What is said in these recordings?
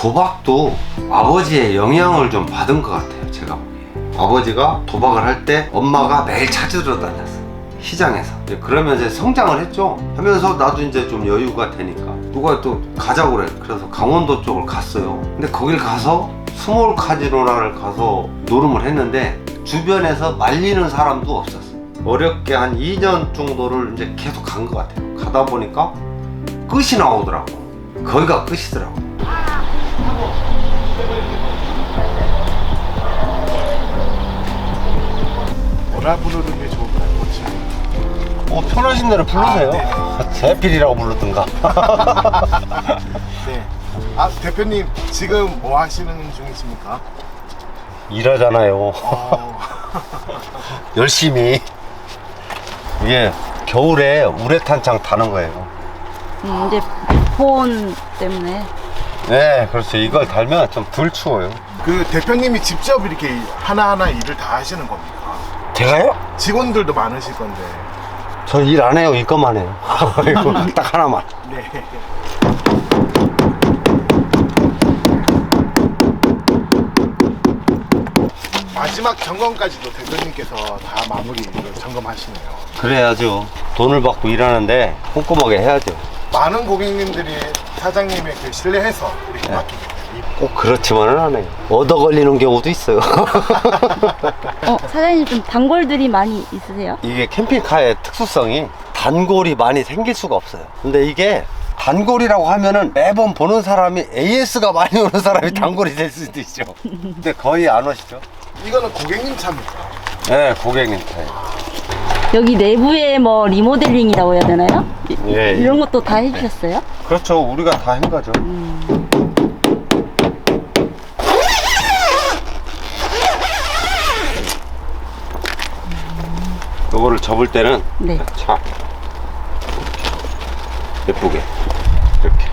도박도 아버지의 영향을 좀 받은 것 같아요. 제가 보기에 아버지가 도박을 할 때 엄마가 매일 찾으러 다녔어, 시장에서. 그러면서 성장을 했죠. 하면서 나도 이제 좀 여유가 되니까 누가 또 가자고 그래. 그래서 강원도 쪽을 갔어요. 근데 거길 가서 스몰 카지노를 가서 노름을 했는데 주변에서 말리는 사람도 없었어. 어렵게 한 2년 정도를 이제 계속 간 것 같아요. 가다 보니까 끝이 나오더라고. 거기가 끝이더라고. 뭐라 부르는 게 좋을까요? 편하신 대로 부르세요. 제필이라고 부르든가. 네. 대표님 지금 뭐 하시는 중이십니까? 일하잖아요. 열심히. 이게 겨울에 우레탄창 타는 거예요. 이제 폰 때문에. 네, 그렇죠. 이걸 달면 좀 덜 추워요. 그 대표님이 직접 이렇게 하나하나 일을 다 하시는 겁니까? 제가요? 직원들도 많으실 건데. 저 일 안 해요. 이것만 해요. 이거 딱 하나만. 네. 마지막 점검까지도 대표님께서 다 마무리를 점검하시네요. 그래야죠. 돈을 받고 일하는데 꼼꼼하게 해야죠. 많은 고객님들이 사장님의 그 신뢰해서 이렇게 네. 맡기게 돼요. 꼭 그렇지만은 않아요. 얻어 걸리는 경우도 있어요. 사장님 좀 단골들이 많이 있으세요? 이게 캠핑카의 특수성이 단골이 많이 생길 수가 없어요. 근데 이게 단골이라고 하면은 매번 보는 사람이 AS가 많이 오는 사람이 단골이 될 수도 있죠. 근데 거의 안 오시죠. 이거는 고객님 차입니까? 네, 고객님 차예요. 여기 내부에 뭐 리모델링이라고 해야 되나요? 예, 이런 것도 다 해주셨어요? 그렇죠. 우리가 다 한 거죠. 요거를 접을 때는 네. 차 예쁘게 이렇게.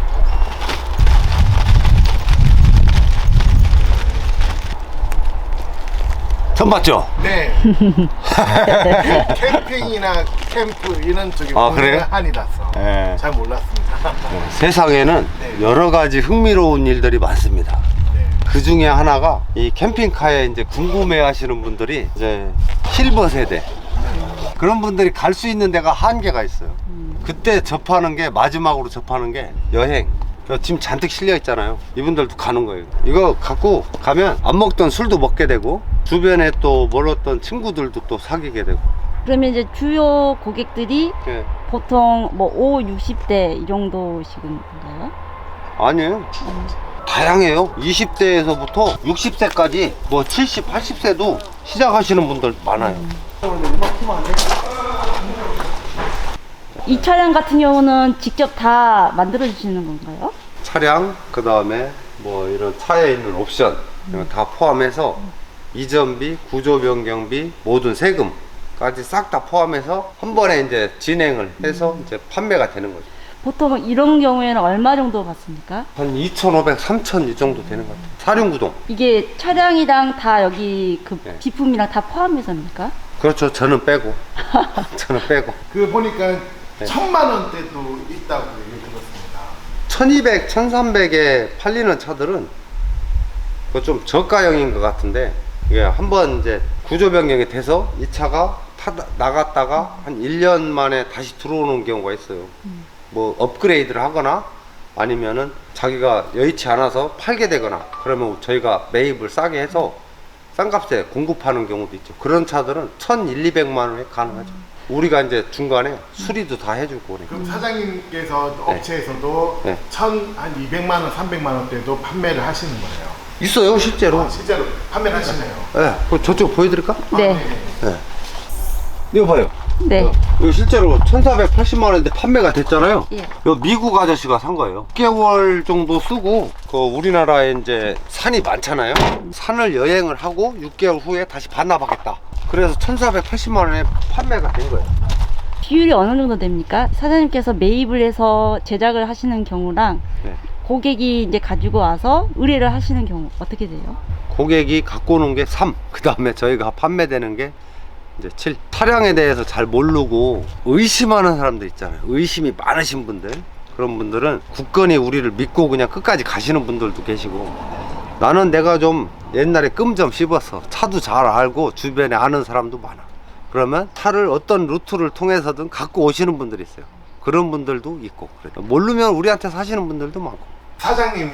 처음 봤죠? 네. 캠핑이나 캠프 이런 쪽에 그래요? 한이라서 네. 잘 몰랐습니다. 세상에는 네. 여러 가지 흥미로운 일들이 많습니다. 네. 그 중에 하나가 이 캠핑카에 이제 궁금해 하시는 분들이 이제 실버 세대 그런 분들이 갈 수 있는 데가 한계가 있어요. 그때 접하는 게 마지막으로 접하는 게 여행. 짐 잔뜩 실려 있잖아요. 이분들도 가는 거예요. 이거 갖고 가면 안 먹던 술도 먹게 되고 주변에 또 멀었던 친구들도 또 사귀게 되고. 그러면 이제 주요 고객들이 예. 보통 뭐 5, 60대 이 정도씩인가요? 아니에요. 다양해요. 20대에서부터 60세까지 뭐 70, 80세도 시작하시는 분들 많아요. 이 차량 같은 경우는 직접 다 만들어 주시는 건가요? 차량, 그 다음에 뭐 이런 차에 있는 옵션 이런 거 다 포함해서 이전비, 구조 변경비, 모든 세금까지 싹 다 포함해서 한 번에 이제 진행을 해서 이제 판매가 되는 거죠. 보통 이런 경우에는 얼마 정도 받습니까? 한 2,500, 3,000 이 정도 되는 것 같아요. 사륜구동. 이게 차량이랑 다 여기 그 네. 비품이랑 다 포함해서입니까? 그렇죠. 저는 빼고. 저는 빼고. 그 보니까 네. 1,000만 원대도 있다고 얘기 들었습니다. 1200, 1300에 팔리는 차들은 그거 좀 저가형인 것 같은데 이게 한번 이제 구조 변경이 돼서 이 차가 나갔다가 한 1년 만에 다시 들어오는 경우가 있어요. 뭐 업그레이드를 하거나 아니면은 자기가 여의치 않아서 팔게 되거나 그러면 저희가 매입을 싸게 해서 싼 값에 공급하는 경우도 있죠. 그런 차들은 1,200만 원에 가능하죠. 우리가 이제 중간에 수리도 다 해주고 그래. 그럼 사장님께서 업체에서도 네. 1,200만 원, 300만 원대도 판매를 하시는 거예요. 있어요, 실제로. 실제로 판매를 하시네요. 네. 그럼 저쪽 보여드릴까? 네. 네. 이거 봐요. 네. 이거 실제로 1,480만 원인데 판매가 됐잖아요. 예. 이거 미국 아저씨가 산 거예요. 6개월 정도 쓰고 그 우리나라에 이제 산이 많잖아요. 산을 여행을 하고 6개월 후에 다시 반납하겠다. 그래서 1,480만 원에 판매가 된 거예요. 비율이 어느 정도 됩니까? 사장님께서 매입을 해서 제작을 하시는 경우랑 네. 고객이 이제 가지고 와서 의뢰를 하시는 경우 어떻게 돼요? 고객이 갖고 오는 게 3, 그 다음에 저희가 판매되는 게 이제 7. 차량에 대해서 잘 모르고 의심하는 사람들 있잖아요. 의심이 많으신 분들. 그런 분들은 굳건히 우리를 믿고 그냥 끝까지 가시는 분들도 계시고, 나는 내가 좀 옛날에 끔 좀 씹어서 차도 잘 알고 주변에 아는 사람도 많아. 그러면 차를 어떤 루트를 통해서든 갖고 오시는 분들이 있어요. 그런 분들도 있고, 그래. 모르면 우리한테 사시는 분들도 많고. 사장님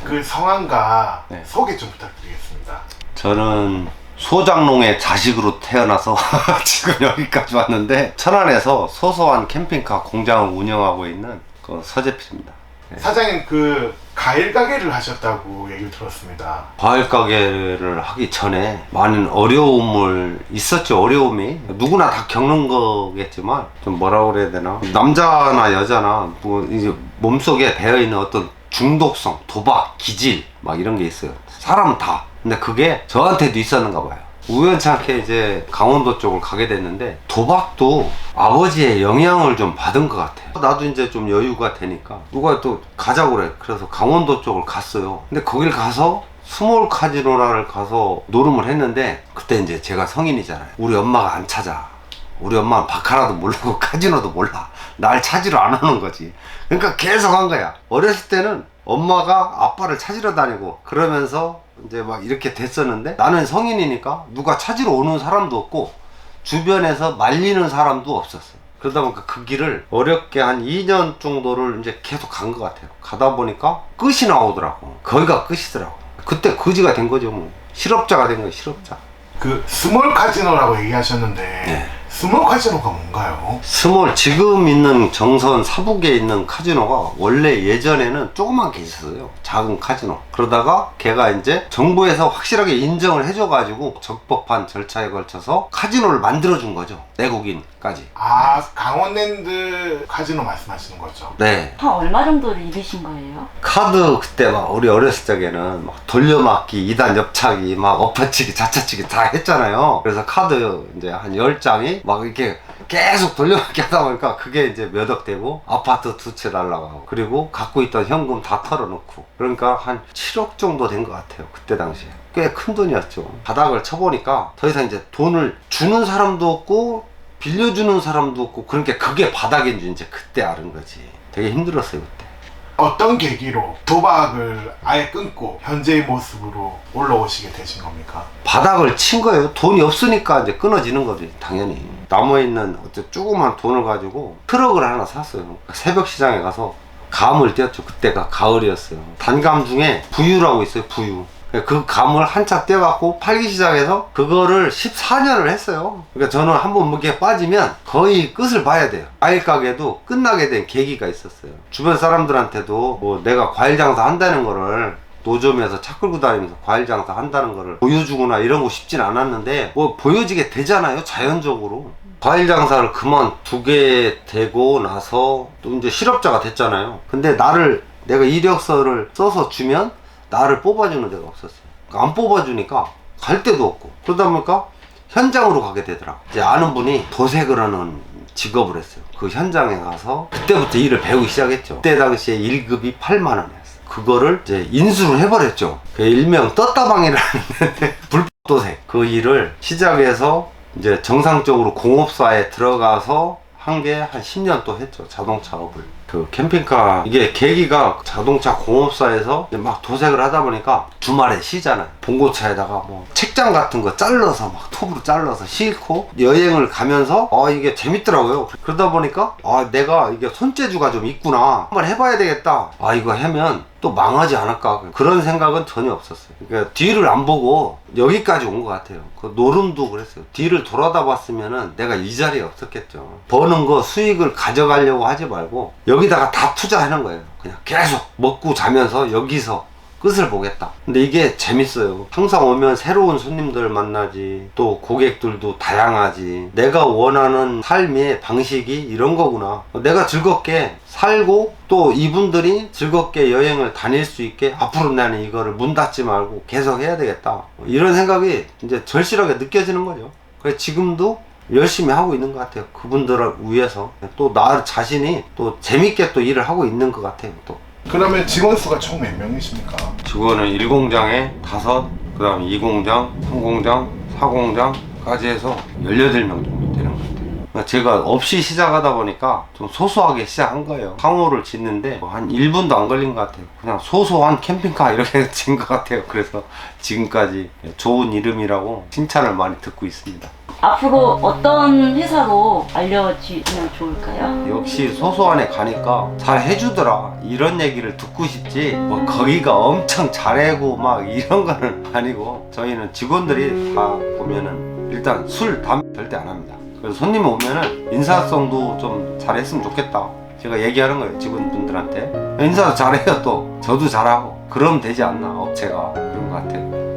그 성함과 네. 소개 좀 부탁드리겠습니다. 저는 소장농의 자식으로 태어나서 지금 여기까지 왔는데, 천안에서 소소한 캠핑카 공장을 운영하고 있는 그 서재필입니다. 네. 사장님 그 과일 가게를 하셨다고 얘기를 들었습니다. 과일 가게를 하기 전에 많은 어려움을 있었죠. 어려움이 누구나 다 겪는 거겠지만, 좀 뭐라 그래야 되나, 남자나 여자나 뭐 이제 몸속에 배어있는 어떤 중독성, 도박, 기질 막 이런 게 있어요. 사람은 다. 근데 그게 저한테도 있었는가 봐요. 우연찮게 이제 강원도 쪽을 가게 됐는데, 도박도 아버지의 영향을 좀 받은 것 같아요. 나도 이제 좀 여유가 되니까 누가 또 가자고 그래. 그래서 강원도 쪽을 갔어요. 근데 거길 가서 스몰 카지노를 가서 노름을 했는데, 그때 이제 제가 성인이잖아요. 우리 엄마가 안 찾아. 우리 엄마는 바카라도 모르고 카지노도 몰라. 날 찾으러 안 오는 거지. 그러니까 계속 한 거야. 어렸을 때는 엄마가 아빠를 찾으러 다니고 그러면서 이제 막 이렇게 됐었는데, 나는 성인이니까 누가 찾으러 오는 사람도 없고 주변에서 말리는 사람도 없었어요. 그러다 보니까 그 길을 어렵게 한 2년 정도를 이제 계속 간 것 같아요. 가다 보니까 끝이 나오더라고. 거기가 끝이더라고. 그때 거지가 된 거죠. 뭐 실업자가 된 거예요. 실업자. 그 스몰 카지노라고 얘기하셨는데 네. 스몰 카지노가 뭔가요? 스몰, 지금 있는 정선 사북에 있는 카지노가 원래 예전에는 조그만 게 있었어요. 작은 카지노. 그러다가 걔가 이제 정부에서 확실하게 인정을 해줘가지고 적법한 절차에 걸쳐서 카지노를 만들어준 거죠. 내국인까지. 아, 강원랜드 카지노 말씀하시는 거죠? 네. 한 얼마 정도를 잃으신 거예요? 카드 그때 막 우리 어렸을 적에는 막 돌려막기, 2단 엽차기, 막 엎어치기, 자차치기 다 했잖아요. 그래서 카드 이제 한 10장이 막 이렇게 계속 돌려막기 하다 보니까 그게 이제 몇 억 되고 아파트 2채 날라가고, 그리고 갖고 있던 현금 다 털어놓고, 그러니까 한 7억 정도 된 것 같아요. 그때 당시에. 꽤 큰 돈이었죠. 바닥을 쳐보니까 더 이상 이제 돈을 주는 사람도 없고 빌려주는 사람도 없고, 그러니까 그게 바닥인 줄 이제 그때 알은 거지. 되게 힘들었어요 그때. 어떤 계기로 도박을 아예 끊고 현재의 모습으로 올라오시게 되신 겁니까? 바닥을 친 거예요. 돈이 없으니까 이제 끊어지는 거지, 당연히. 남아 있는 어째 조그만 돈을 가지고 트럭을 하나 샀어요. 새벽 시장에 가서 감을 떼었죠. 그때가 가을이었어요. 단감 중에 부유라고 있어요. 부유. 그 감을 한차 떼갖고 팔기 시작해서 그거를 14년을 했어요. 그러니까 저는 한번 무게 빠지면 거의 끝을 봐야 돼요. 과일 가게도 끝나게 된 계기가 있었어요. 주변 사람들한테도 뭐 내가 과일 장사 한다는 거를, 노점에서 차 끌고 다니면서 과일 장사 한다는 거를 보여주거나 이런 거 쉽진 않았는데, 뭐 보여지게 되잖아요, 자연적으로. 과일 장사를 그만두게 되고 나서 또 이제 실업자가 됐잖아요. 근데 내가 이력서를 써서 주면 나를 뽑아주는 데가 없었어요. 그러니까 안 뽑아주니까 갈 데도 없고, 그러다 보니까 현장으로 가게 되더라고. 이제 아는 분이 도색을 하는 직업을 했어요. 그 현장에 가서 그때부터 일을 배우기 시작했죠. 그때 당시에 1급이 8만 원이었어요. 그거를 이제 인수를 해버렸죠. 그 일명 떴다방이라는 불도색, 그 일을 시작해서 이제 정상적으로 공업사에 들어가서 한 게 한 10년 또 했죠. 자동차 업을. 그 캠핑카, 이게 계기가 자동차 공업사에서 이제 막 도색을 하다 보니까 주말에 쉬잖아요. 봉고차에다가 뭐 책장 같은 거 잘라서 막 톱으로 잘라서 싣고 여행을 가면서 이게 재밌더라고요. 그러다 보니까 내가 이게 손재주가 좀 있구나, 한번 해봐야 되겠다, 이거 하면 또 망하지 않을까, 그런 생각은 전혀 없었어요. 그러니까 뒤를 안 보고 여기까지 온 것 같아요. 그 노름도 그랬어요. 뒤를 돌아다 봤으면은 내가 이 자리에 없었겠죠. 버는 거 수익을 가져가려고 하지 말고 여기다가 다 투자하는 거예요. 그냥 계속 먹고 자면서 여기서 끝을 보겠다. 근데 이게 재밌어요. 항상 오면 새로운 손님들 만나지, 또 고객들도 다양하지. 내가 원하는 삶의 방식이 이런 거구나. 내가 즐겁게 살고 또 이분들이 즐겁게 여행을 다닐 수 있게 앞으로 나는 이거를 문 닫지 말고 계속 해야 되겠다, 이런 생각이 이제 절실하게 느껴지는 거죠. 그래서 지금도 열심히 하고 있는 것 같아요. 그분들을 위해서. 또 나 자신이 또 재밌게 또 일을 하고 있는 것 같아요. 또 그러면 직원 수가 총 몇 명이십니까? 직원은 1공장에 5, 그 다음에 2공장, 3공장, 4공장까지 해서 18명 정도 되는 것 같아요. 그러니까 제가 없이 시작하다 보니까 좀 소소하게 시작한 거예요. 상호를 짓는데 한 1분도 안 걸린 것 같아요. 그냥 소소한 캠핑카 이렇게 진 것 같아요. 그래서 지금까지 좋은 이름이라고 칭찬을 많이 듣고 있습니다. 앞으로 어떤 회사로 알려주면 좋을까요? 역시 소소한에 가니까 잘 해주더라 이런 얘기를 듣고 싶지 뭐 거기가 엄청 잘해고 막 이런 거는 아니고 저희는 직원들이 다 보면은 일단 술, 담배 절대 안 합니다. 그래서 손님 오면은 인사성도 좀 잘했으면 좋겠다 제가 얘기하는 거예요. 직원분들한테 인사도 잘해요. 또 저도 잘하고 그러면 되지 않나 업체가 그런 것 같아요.